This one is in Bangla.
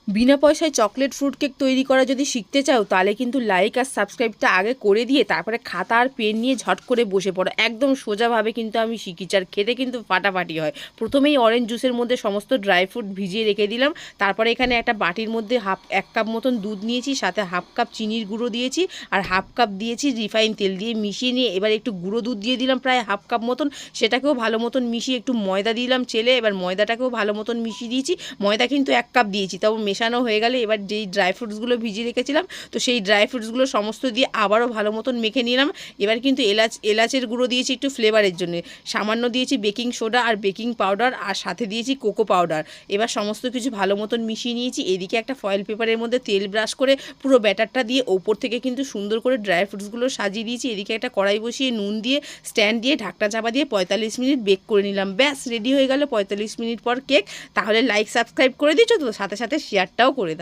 বিনা পয়সায় চকলেট ফ্রুট কেক তৈরি করা যদি শিখতে চাও তাহলে কিন্তু লাইক আর সাবস্ক্রাইবটা আগে করে দিয়ে তারপরে খাতা আর পেন নিয়ে ঝট করে বসে পড়ো। একদম সোজাভাবে কিন্তু আমি শিখিছি, আর খেতে কিন্তু ফাটাফাটি হয়। প্রথমেই অরেঞ্জ জুসের মধ্যে সমস্ত ড্রাই ফ্রুট ভিজিয়ে রেখে দিলাম। তারপরে এখানে একটা বাটির মধ্যে এক কাপ মতন দুধ নিয়েছি, সাথে হাফ কাপ চিনির গুঁড়ো দিয়েছি, আর হাফ কাপ দিয়েছি রিফাইন তেল দিয়ে মিশিয়ে নিয়ে এবার একটু গুঁড়ো দুধ দিয়ে দিলাম প্রায় হাফ কাপ মতন, সেটাকেও ভালো মতন মিশিয়ে একটু ময়দা দিলাম চেলে, এবার ময়দাটাকেও ভালো মতন মিশিয়ে দিয়েছি। ময়দা কিন্তু এক কাপ দিয়েছি, তাও মেশানো হয়ে গেলে এবার যেই ড্রাই ফ্রুটসগুলো ভিজিয়ে রেখেছিলাম তো সেই ড্রাই ফ্রুটসগুলো সমস্ত দিয়ে আবারও ভালো মতন মেখে নিলাম। এবার কিন্তু এলাচের গুঁড়ো দিয়েছি একটু ফ্লেভারের জন্য, সামান্য দিয়েছি বেকিং সোডা আর বেকিং পাউডার, আর সাথে দিয়েছি কোকো পাউডার। এবার সমস্ত কিছু ভালো মতন মিশিয়ে নিয়েছি। এদিকে একটা ফয়েল পেপারের মধ্যে তেল ব্রাশ করে পুরো ব্যাটারটা দিয়ে ওপর থেকে কিন্তু সুন্দর করে ড্রাই ফ্রুটসগুলো সাজিয়ে দিয়েছি। এদিকে একটা কড়াই বসিয়ে নুন দিয়ে স্ট্যান্ড দিয়ে ঢাকনা চাপা দিয়ে 45 মিনিট বেক করে নিলাম। ব্যাস রেডি হয়ে গেল 45 মিনিট পর কেক। তাহলে লাইক সাবস্ক্রাইব করে দিচ্ছ তো, সাথে সাথে শেয়ারটাও করে দাও।